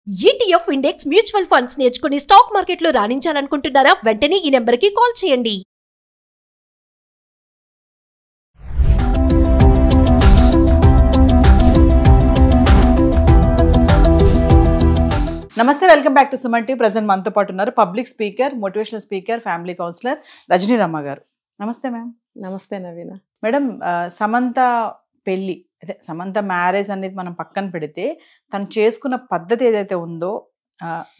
ETF index mutual funds నేర్చుకుని stock మార్కెట్లో రాణించాలనుకుంటున్నారా? వెంటనే ఈ నెంబర్కి కాల్ చేయండి. నమస్తే, welcome back to Suman TV. Present మనతో పాటు ఉన్నారు public speaker, motivational speaker, family counsellor Rajani Ramma గారు. నమస్తే మ్యామ్. నమస్తే నవీన. మేడం, సమంత పెళ్ళి, అదే సమంత మ్యారేజ్ అనేది మనం పక్కన పెడితే తను చేసుకున్న పద్ధతి ఏదైతే ఉందో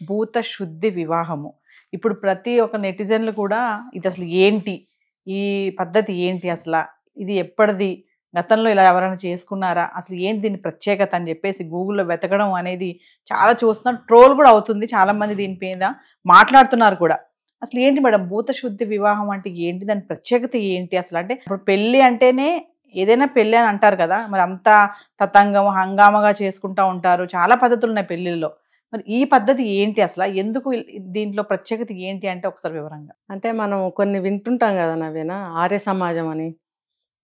భూత శుద్ధి వివాహము, ఇప్పుడు ప్రతి ఒక్క నెటిజన్లు కూడా ఇది అసలు ఏంటి, ఈ పద్ధతి ఏంటి, అసలు ఇది ఎప్పటిది, గతంలో ఇలా ఎవరైనా చేసుకున్నారా, అసలు ఏంటి దీని ప్రత్యేకత అని చెప్పేసి గూగుల్లో వెతకడం అనేది చాలా చూస్తున్నాం. ట్రోల్ కూడా అవుతుంది, చాలామంది దీని మీద మాట్లాడుతున్నారు కూడా. అసలు ఏంటి మేడం భూత శుద్ధి వివాహం అంటే ఏంటి, దాని ప్రత్యేకత ఏంటి అసలు? అంటే ఇప్పుడు పెళ్ళి అంటేనే ఏదైనా పెళ్ళి అని అంటారు కదా, మరి అంతా తతంగం హంగామగా చేసుకుంటూ ఉంటారు, చాలా పద్ధతులు ఉన్నాయి పెళ్ళిళ్ళలో. మరి ఈ పద్ధతి ఏంటి అసలు, ఎందుకు దీంట్లో ప్రత్యేకత ఏంటి అంటే ఒకసారి వివరంగా. అంటే మనం కొన్ని వింటుంటాం కదా నవీన, ఆర్య సమాజం అని,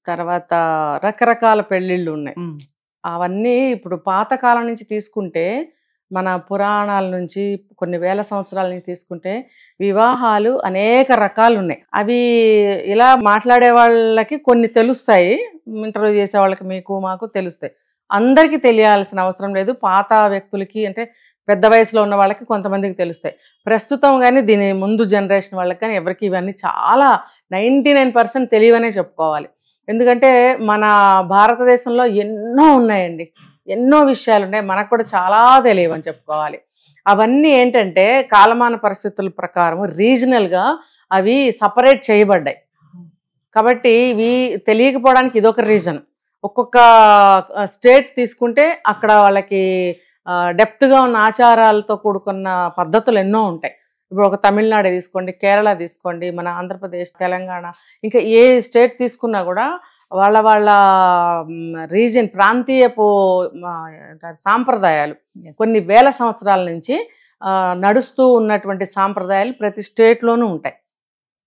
తర్వాత రకరకాల పెళ్ళిళ్ళు ఉన్నాయి. అవన్నీ ఇప్పుడు పాతకాలం నుంచి తీసుకుంటే, మన పురాణాల నుంచి కొన్ని వేల సంవత్సరాల నుంచి తీసుకుంటే వివాహాలు అనేక రకాలు ఉన్నాయి. అవి ఇలా మాట్లాడే వాళ్ళకి కొన్ని తెలుస్తాయి, ఇంటర్వ్యూ చేసే వాళ్ళకి మీకు మాకు తెలుస్తాయి. అందరికీ తెలియాల్సిన అవసరం లేదు. పాత వ్యక్తులకి అంటే పెద్ద వయసులో ఉన్న వాళ్ళకి కొంతమందికి తెలుస్తాయి. ప్రస్తుతం కానీ దీని ముందు జనరేషన్ వాళ్ళకి కానీ ఎవరికి ఇవన్నీ చాలా 99% తెలియవనే చెప్పుకోవాలి. ఎందుకంటే మన భారతదేశంలో ఎన్నో ఉన్నాయండి, ఎన్నో విషయాలు ఉన్నాయి, మనకు కూడా చాలా తెలియవని చెప్పుకోవాలి. అవన్నీ ఏంటంటే కాలమాన పరిస్థితుల ప్రకారం రీజనల్గా అవి సపరేట్ చేయబడ్డాయి. కాబట్టి ఇవి తెలియకపోవడానికి ఇదొక రీజన్. ఒక్కొక్క స్టేట్ తీసుకుంటే అక్కడ వాళ్ళకి డెప్త్గా ఉన్న ఆచారాలతో కూడుకున్న పద్ధతులు ఎన్నో ఉంటాయి. ఇప్పుడు ఒక తమిళనాడు తీసుకోండి, కేరళ తీసుకోండి, మన ఆంధ్రప్రదేశ్, తెలంగాణ, ఇంకా ఏ స్టేట్ తీసుకున్నా కూడా వాళ్ళ వాళ్ళ రీజియన్ ప్రాంతీయపు సాంప్రదాయాలు కొన్ని వేల సంవత్సరాల నుంచి నడుస్తూ ఉన్నటువంటి సాంప్రదాయాలు ప్రతి స్టేట్లోనూ ఉంటాయి.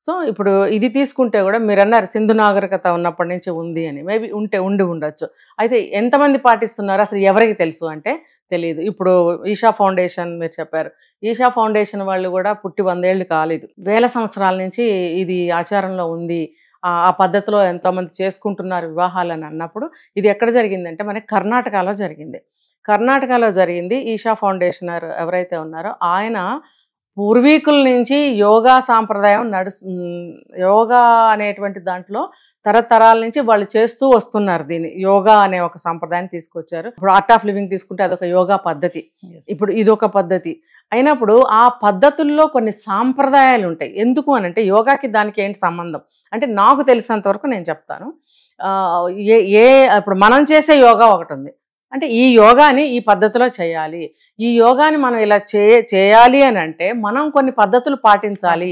సో ఇప్పుడు ఇది తీసుకుంటే కూడా మీరు అన్నారు సింధు నాగరికత ఉన్నప్పటి నుంచి ఉంది అని, మేబీ ఉండి ఉండొచ్చు. అయితే ఎంతమంది పాటిస్తున్నారు అసలు ఎవరికి తెలుసు అంటే తెలియదు. ఇప్పుడు ఈషా ఫౌండేషన్ మీరు చెప్పారు, ఈషా ఫౌండేషన్ వాళ్ళు కూడా పుట్టి 100 ఏళ్ళు కాలేదు, వేల సంవత్సరాల నుంచి ఇది ఆచారంలో ఉంది, ఆ పద్ధతిలో ఎంతోమంది చేసుకుంటున్నారు వివాహాలు అని అన్నప్పుడు ఇది ఎక్కడ జరిగిందంటే మనకి కర్ణాటకలో జరిగింది. కర్ణాటకలో జరిగింది. ఈషా ఫౌండేషన్ ఎవరైతే ఉన్నారో ఆయన పూర్వీకుల నుంచి యోగా సాంప్రదాయం యోగా అనేటువంటి దాంట్లో తరతరాల నుంచి వాళ్ళు చేస్తూ వస్తున్నారు. దీన్ని యోగా అనే ఒక సాంప్రదాయాన్ని తీసుకొచ్చారు. ఇప్పుడు ఆర్ట్ ఆఫ్ లివింగ్ తీసుకుంటే అదొక యోగా పద్ధతి, ఇప్పుడు ఇదొక పద్ధతి అయినప్పుడు ఆ పద్ధతుల్లో కొన్ని సాంప్రదాయాలు ఉంటాయి. ఎందుకు అని అంటే యోగాకి దానికి ఏంటి సంబంధం అంటే నాకు తెలిసినంత వరకు నేను చెప్తాను. ఇప్పుడు మనం చేసే యోగా ఒకటి ఉంది అంటే ఈ యోగాని ఈ పద్ధతిలో చేయాలి, ఈ యోగాని మనం ఇలా చేయాలి అని అంటే మనం కొన్ని పద్ధతులు పాటించాలి.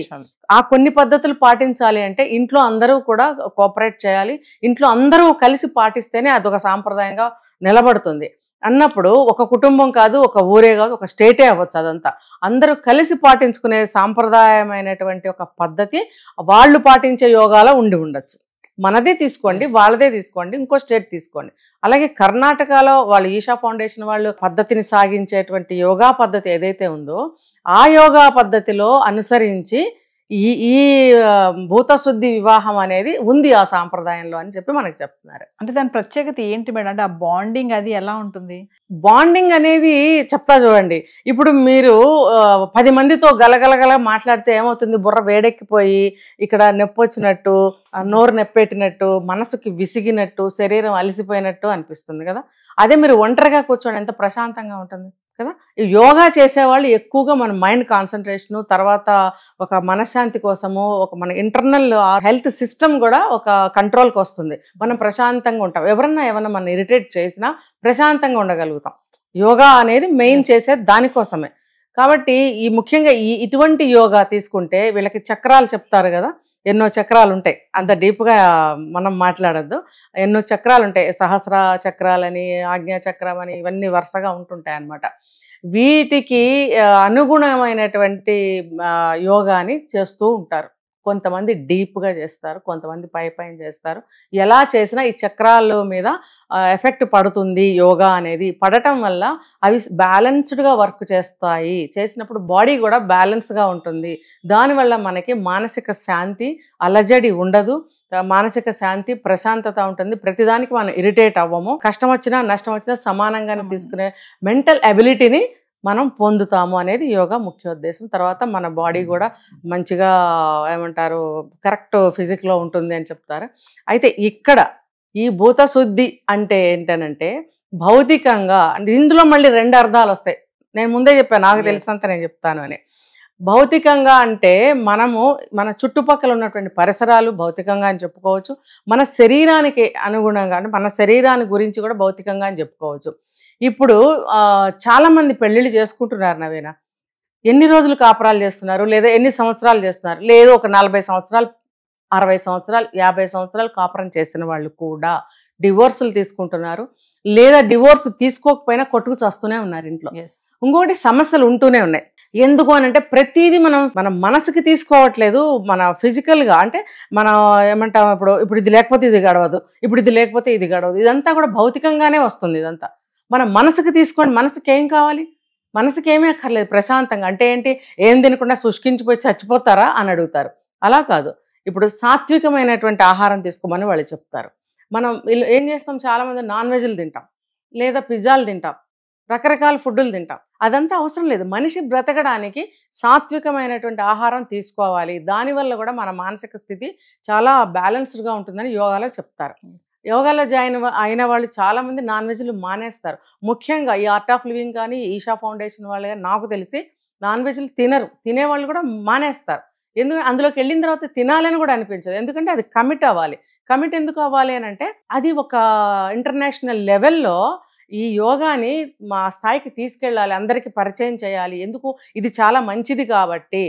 ఆ కొన్ని పద్ధతులు పాటించాలి అంటే ఇంట్లో అందరూ కూడా కోఆపరేట్ చేయాలి, ఇంట్లో అందరూ కలిసి పాటిస్తేనే అదొక సాంప్రదాయంగా నిలబడుతుంది. అన్నప్పుడు ఒక కుటుంబం కాదు, ఒక ఊరే కాదు, ఒక స్టేటే అవ్వచ్చు, అదంతా అందరూ కలిసి పాటించుకునే సాంప్రదాయమైనటువంటి ఒక పద్ధతి వాళ్ళు పాటించే యోగాలో ఉండొచ్చు. మనదే తీసుకోండి, వాళ్ళదే తీసుకోండి, ఇంకో స్టేట్ తీసుకోండి. అలాగే కర్ణాటకలో వాళ్ళు ఈషా ఫౌండేషన్ వాళ్ళు పద్ధతిని సాగించేటువంటి యోగా పద్ధతి ఏదైతే ఉందో ఆ యోగా పద్ధతిలో అనుసరించి ఈ భూతశుద్ధి వివాహం అనేది ఉంది ఆ సాంప్రదాయంలో అని చెప్పి మనకు చెప్తున్నారు. అంటే దాని ప్రత్యేకత ఏంటి మేడం, అంటే ఆ బాండింగ్ అది ఎలా ఉంటుంది? బాండింగ్ అనేది చెప్తా చూడండి. ఇప్పుడు మీరు 10 మందితో గలగలగల మాట్లాడితే ఏమవుతుంది, బుర్ర వేడెక్కిపోయి ఇక్కడ నొప్పి వచ్చినట్టు, నోరు నెప్పెట్టినట్టు, మనసుకి విసిగినట్టు, శరీరం అలసిపోయినట్టు అనిపిస్తుంది కదా. అదే మీరు ఒంటరిగా కూర్చోండి ఎంత ప్రశాంతంగా ఉంటుంది కదా. ఈ యోగా చేసేవాళ్ళు ఎక్కువగా మన మైండ్ కాన్సన్ట్రేషను, తర్వాత ఒక మనశ్శాంతి కోసము, ఒక మన ఇంటర్నల్ హెల్త్ సిస్టమ్ కూడా ఒక కంట్రోల్కి వస్తుంది, మనం ప్రశాంతంగా ఉంటాం. ఏమన్నా మనం ఇరిటేట్ చేసినా ప్రశాంతంగా ఉండగలుగుతాం. యోగా అనేది మెయిన్ చేసేది దానికోసమే. కాబట్టి ఈ ముఖ్యంగా ఇటువంటి యోగా తీసుకుంటే వీళ్ళకి చక్రాలు చెప్తారు కదా, ఎన్నో చక్రాలు ఉంటాయి, అంత డీప్గా మనం మాట్లాడద్దు. ఎన్నో చక్రాలు ఉంటాయి, సహస్ర చక్రాలని, ఆజ్ఞా చక్రం అని, ఇవన్నీ వరుసగా ఉంటుంటాయి అన్నమాట. వీటికి అనుగుణమైనటువంటి యోగాని చేస్తూ ఉంటారు. కొంతమంది డీప్గా చేస్తారు, కొంతమంది పైన చేస్తారు. ఎలా చేసినా ఈ చక్రాల మీద ఎఫెక్ట్ పడుతుంది యోగా అనేది. పడటం వల్ల అవి బ్యాలెన్స్డ్గా వర్క్ చేస్తాయి. చేసినప్పుడు బాడీ కూడా బ్యాలెన్స్గా ఉంటుంది. దానివల్ల మనకి మానసిక శాంతి, అలజడి ఉండదు, మానసిక శాంతి, ప్రశాంతత ఉంటుంది. ప్రతిదానికి మనం ఇరిటేట్ అవ్వము. కష్టం వచ్చినా నష్టం వచ్చినా సమానంగానే తీసుకునే మెంటల్ ఎబిలిటీని మనం పొందుతాము అనేది యోగా ముఖ్యోద్దేశం. తర్వాత మన బాడీ కూడా మంచిగా ఏమంటారు కరెక్ట్ ఫిజిక్లో ఉంటుంది అని చెప్తారు. అయితే ఇక్కడ ఈ భూతశుద్ధి అంటే ఏంటనంటే భౌతికంగా, ఇందులో మళ్ళీ 2 అర్థాలు వస్తాయి. నేను ముందే చెప్పాను, నాకు తెలిసినంత నేను చెప్తాను అని. భౌతికంగా అంటే మనము మన చుట్టుపక్కల ఉన్నటువంటి పరిసరాలు భౌతికంగా అని చెప్పుకోవచ్చు. మన శరీరానికి అనుగుణంగా అంటే మన శరీరాన్ని గురించి కూడా భౌతికంగా అని చెప్పుకోవచ్చు. ఇప్పుడు చాలామంది పెళ్ళిళ్ళు చేసుకుంటున్నారు నవీన. ఎన్ని రోజులు కాపురాలు చేస్తున్నారు, లేదా ఎన్ని సంవత్సరాలు చేస్తున్నారు? లేదు ఒక 40 సంవత్సరాలు, 60 సంవత్సరాలు, 50 సంవత్సరాలు కాపురం చేసిన వాళ్ళు కూడా డివోర్సులు తీసుకుంటున్నారు. లేదా డివోర్స్ తీసుకోకపోయినా కొట్టుకు చస్తూనే ఉన్నారు ఇంట్లో. ఇంకోటి సమస్యలు ఉంటూనే ఉన్నాయి. ఎందుకు అని అంటే ప్రతిదీ మన మనసుకి తీసుకోవట్లేదు, మన ఫిజికల్గా అంటే మనం ఏమంటాం, ఇప్పుడు ఇది లేకపోతే ఇది గడవదు, ఇప్పుడు ఇది లేకపోతే ఇది గడవదు. ఇదంతా కూడా భౌతికంగానే వస్తుంది. ఇదంతా మన మనసుకి తీసుకోండి. మనసుకి ఏం కావాలి? మనసుకి ఏమీ అక్కర్లేదు. ప్రశాంతంగా అంటే ఏంటి, ఏం తినకుండా శుష్కించిపోయి చచ్చిపోతారా అని అడుగుతారు. అలా కాదు. ఇప్పుడు సాత్వికమైనటువంటి ఆహారం తీసుకోమని వాళ్ళు చెప్తారు. మనం ఏం చేస్తాం, చాలామంది నాన్ వెజ్లు తింటాం, లేదా పిజ్జాలు తింటాం, రకరకాల ఫుడ్డులు తింటాం. అదంతా అవసరం లేదు. మనిషి బ్రతకడానికి సాత్వికమైనటువంటి ఆహారం తీసుకోవాలి. దానివల్ల కూడా మన మానసిక స్థితి చాలా బ్యాలెన్స్డ్గా ఉంటుందని యోగాలో చెప్తారు. యోగాలో జాయిన్ అయిన వాళ్ళు చాలామంది నాన్ వెజ్లు మానేస్తారు. ముఖ్యంగా ఈ ఆర్ట్ ఆఫ్ లివింగ్ కానీ, ఈషా ఫౌండేషన్ వాళ్ళు కానీ నాకు తెలిసి నాన్ వెజ్లు తినేవాళ్ళు కూడా మానేస్తారు. ఎందుకంటే అందులోకి వెళ్ళిన తర్వాత తినాలని కూడా అనిపించదు. ఎందుకంటే అది కమిట్ అవ్వాలి. కమిట్ ఎందుకు అవ్వాలి అని అంటే అది ఒక ఇంటర్నేషనల్ లెవెల్లో ఈ యోగాని మా స్థాయికి తీసుకెళ్ళాలి, అందరికీ పరిచయం చేయాలి. ఎందుకు, ఇది చాలా మంచిది కాబట్టి,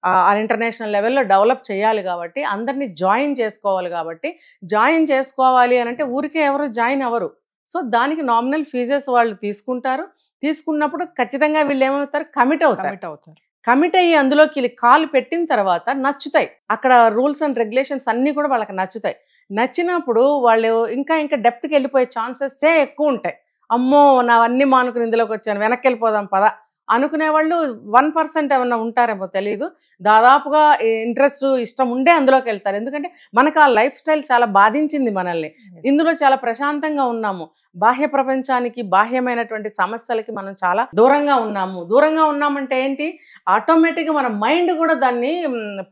ఆ ఇంటర్నేషనల్ లెవెల్లో డెవలప్ చేయాలి కాబట్టి, అందరినీ జాయిన్ చేసుకోవాలి కాబట్టి, జాయిన్ చేసుకోవాలి అని అంటే ఊరికే ఎవరు జాయిన్ అవ్వరు. సో దానికి నామినల్ ఫీజెస్ వాళ్ళు తీసుకుంటారు. తీసుకున్నప్పుడు ఖచ్చితంగా వీళ్ళు ఏమవుతారు, కమిట్ అవుతారు. కమిట్ అయ్యి అందులోకి కాలు పెట్టిన తర్వాత నచ్చుతాయి. అక్కడ రూల్స్ అండ్ రెగ్యులేషన్స్ అన్నీ కూడా వాళ్ళకి నచ్చుతాయి. నచ్చినప్పుడు వాళ్ళు ఇంకా డెప్త్కి వెళ్ళిపోయే ఛాన్సెస్సే ఎక్కువ ఉంటాయి. అమ్మో నావన్నీ మానుకుని ఇందులోకి వచ్చాను, వెనక్కి వెళ్ళిపోదాం పదా అనుకునే వాళ్ళు 1% ఏమన్నా ఉంటారేమో తెలియదు. దాదాపుగా ఇంట్రెస్ట్, ఇష్టం ఉండే అందులోకి వెళ్తారు. ఎందుకంటే మనకు ఆ లైఫ్ స్టైల్ చాలా బాధించింది మనల్ని. ఇందులో చాలా ప్రశాంతంగా ఉన్నాము. బాహ్య ప్రపంచానికి, బాహ్యమైనటువంటి సమస్యలకి మనం చాలా దూరంగా ఉన్నాము. దూరంగా ఉన్నామంటే ఏంటి, ఆటోమేటిక్గా మన మైండ్ కూడా దాన్ని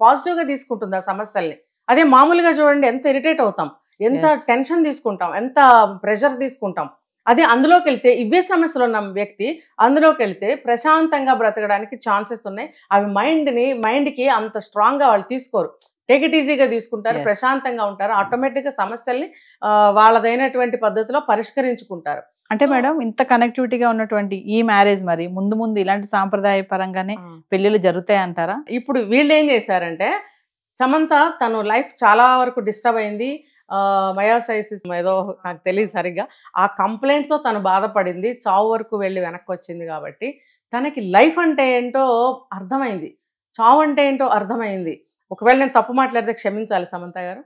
పాజిటివ్గా తీసుకుంటుంది ఆ సమస్యల్ని. అదే మామూలుగా చూడండి, ఎంత ఇరిటేట్ అవుతాం, ఎంత టెన్షన్ తీసుకుంటాం, ఎంత ప్రెషర్ తీసుకుంటాం. అదే అందులోకి వెళ్తే, ఇవే సమస్యలు ఉన్న వ్యక్తి అందులోకి వెళ్తే ప్రశాంతంగా బ్రతకడానికి ఛాన్సెస్ ఉన్నాయి. అవి మైండ్కి అంత స్ట్రాంగ్గా వాళ్ళు తీసుకోరు. టేక్ ఇట్ ఈజీగా తీసుకుంటారు, ప్రశాంతంగా ఉంటారు. ఆటోమేటిక్గా సమస్యల్ని వాళ్ళదైనటువంటి పద్ధతిలో పరిష్కరించుకుంటారు. అంటే మేడం, ఇంత కనెక్టివిటీగా ఉన్నటువంటి ఈ మ్యారేజ్ మరి ముందు ఇలాంటి సాంప్రదాయ పరంగానే పెళ్ళిళ్ళు జరుగుతాయి అంటారా? ఇప్పుడు వీళ్ళు ఏం చేశారంటే, సమంత తను లైఫ్ చాలా వరకు డిస్టర్బ్ అయింది. మయోసైసిస్ ఏదో నాకు తెలియదు సరిగ్గా, ఆ కంప్లైంట్తో తను బాధపడింది. చావు వరకు వెళ్ళి వెనక్కి వచ్చింది. కాబట్టి తనకి లైఫ్ అంటే ఏంటో అర్థమైంది, చావు అంటే ఏంటో అర్థమైంది. ఒకవేళ నేను తప్పు మాట్లాడితే క్షమించాలి సమంత గారు,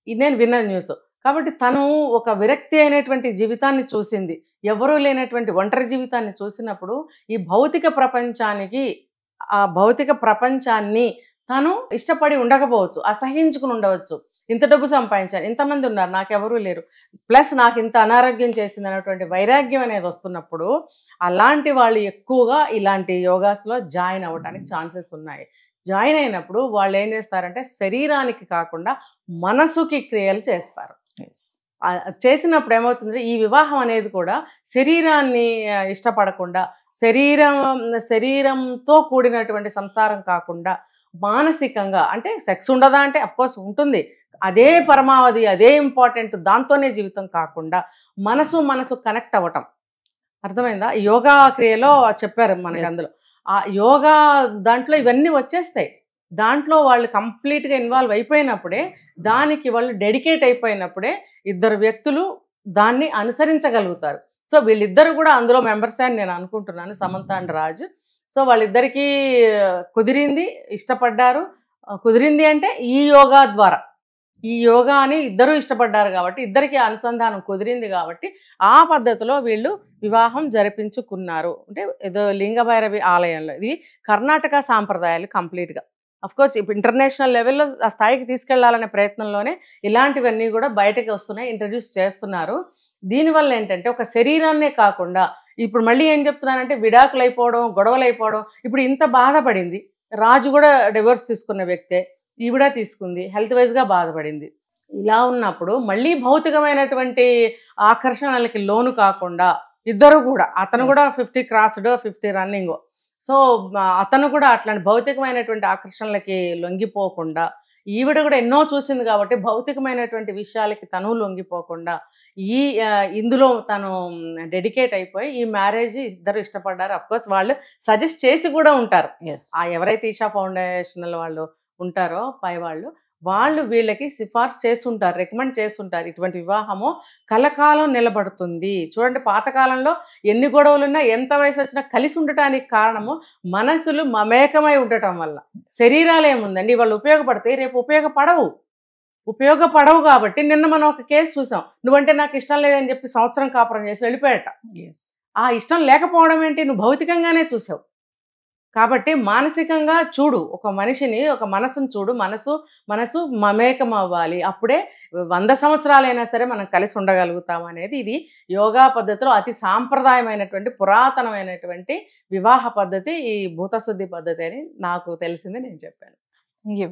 నేను విన్న న్యూస్. కాబట్టి తను ఒక విరక్తి అయినటువంటి జీవితాన్ని చూసింది. ఎవరూ లేనటువంటి ఒంటరి జీవితాన్ని చూసినప్పుడు ఈ భౌతిక ప్రపంచాన్ని తను ఇష్టపడి ఉండకపోవచ్చు, అసహించుకుని ఉండవచ్చు. ఇంత డబ్బు సంపాదించాను, ఇంతమంది ఉన్నారు, నాకెవరూ లేరు, ప్లస్ నాకు ఇంత అనారోగ్యం చేసింది అనేటువంటి వైరాగ్యం అనేది వస్తున్నప్పుడు అలాంటి వాళ్ళు ఎక్కువగా ఇలాంటి యోగాస్లో జాయిన్ అవ్వడానికి ఛాన్సెస్ ఉన్నాయి. జాయిన్ అయినప్పుడు వాళ్ళు ఏం చేస్తారంటే శరీరానికి కాకుండా మనసుకి క్రియలు చేస్తారు. చేసినప్పుడు ఏమవుతుంది, ఈ వివాహం అనేది కూడా శరీరాన్ని ఇష్టపడకుండా, శరీరంతో కూడినటువంటి సంసారం కాకుండా మానసికంగా, అంటే సెక్స్ ఉండదా అంటే అఫ్కోర్స్ ఉంటుంది, అదే పరమావధి, అదే ఇంపార్టెంట్, దాంతోనే జీవితం కాకుండా మనసు కనెక్ట్ అవ్వటం. అర్థమైందా? యోగా క్రియలో చెప్పారు మనకి. అందులో ఆ యోగా దాంట్లో ఇవన్నీ వచ్చేస్తాయి. దాంట్లో వాళ్ళు కంప్లీట్గా ఇన్వాల్వ్ అయిపోయినప్పుడే, దానికి వాళ్ళు డెడికేట్ అయిపోయినప్పుడే ఇద్దరు వ్యక్తులు దాన్ని అనుసరించగలుగుతారు. సో వీళ్ళిద్దరు కూడా అందులో మెంబర్స్ అని నేను అనుకుంటున్నాను, సమంత అండ్ రాజ్. సో వాళ్ళిద్దరికీ కుదిరింది, ఇష్టపడ్డారు, కుదిరింది అంటే ఈ యోగా ద్వారా. ఈ యోగాని ఇద్దరు ఇష్టపడ్డారు కాబట్టి, ఇద్దరికి అనుసంధానం కుదిరింది కాబట్టి ఆ పద్ధతిలో వీళ్ళు వివాహం జరిపించుకున్నారు. అంటే ఏదో లింగభైరవి ఆలయంలో. ఇది కర్ణాటక సాంప్రదాయాలు కంప్లీట్గా. కోర్స్ ఇప్పుడు ఇంటర్నేషనల్ లెవెల్లో ఆ స్థాయికి తీసుకెళ్లాలనే ప్రయత్నంలోనే ఇలాంటివన్నీ కూడా బయటకు వస్తున్నాయి, ఇంట్రడ్యూస్ చేస్తున్నారు. దీనివల్ల ఏంటంటే ఒక శరీరాన్నే కాకుండా ఇప్పుడు మళ్ళీ ఏం చెప్తున్నానంటే విడాకులు అయిపోవడం, గొడవలు అయిపోవడం. ఇప్పుడు ఇంత బాధపడింది, రాజు కూడా డివోర్స్ తీసుకున్న వ్యక్తే, ఈవిడ తీసుకుంది, హెల్త్ వైజ్గా బాధపడింది. ఇలా ఉన్నప్పుడు మళ్ళీ భౌతికమైనటువంటి ఆకర్షణలకి లోను కాకుండా ఇద్దరు కూడా, అతను కూడా 50 క్రాస్డ్ 50 రన్నింగ్, సో అతను కూడా అట్లాంటి భౌతికమైనటువంటి ఆకర్షణలకి లొంగిపోకుండా, ఈవిడ కూడా ఎన్నో చూసింది కాబట్టి భౌతికమైనటువంటి విషయాలకి తను లొంగిపోకుండా ఇందులో తను డెడికేట్ అయిపోయి ఈ మ్యారేజ్ ఇద్దరు ఇష్టపడ్డారు. అఫ్కోర్స్ వాళ్ళు సజెస్ట్ చేసి కూడా ఉంటారు, ఎవరైతే ఈషా ఫౌండేషన్ వాళ్ళు ఉంటారో పై వాళ్ళు వీళ్ళకి సిఫార్సు చేస్తుంటారు, రికమెండ్ చేస్తుంటారు. ఇటువంటి వివాహము కలకాలం నిలబడుతుంది. చూడండి, పాతకాలంలో ఎన్ని గొడవలున్నా ఎంత వయసు వచ్చినా కలిసి ఉండటానికి కారణము మనసులు మమేకమై ఉండటం వల్ల. శరీరాలు ఏముందండి, వాళ్ళు ఉపయోగపడతాయి, రేపు ఉపయోగపడవు కాబట్టి నిన్న మనం ఒక కేసు చూసాం. నువ్వంటే నాకు ఇష్టం లేదని చెప్పి సంవత్సరం కాపురం చేసి వెళ్ళిపోయాట. ఆ ఇష్టం లేకపోవడం ఏంటి, నువ్వు భౌతికంగానే చూసావు. కాబట్టి మానసికంగా చూడు, ఒక మనిషిని, ఒక మనసును చూడు. మనసు మమేకం అవ్వాలి. అప్పుడే 100 సంవత్సరాలైనా సరే మనం కలిసి ఉండగలుగుతాం అనేది ఇది యోగా పద్ధతిలో అతి సాంప్రదాయమైనటువంటి పురాతనమైనటువంటి వివాహ పద్ధతి ఈ భూతశుద్ధి పద్ధతి అని నాకు తెలిసింది, నేను చెప్పాను. Thank you.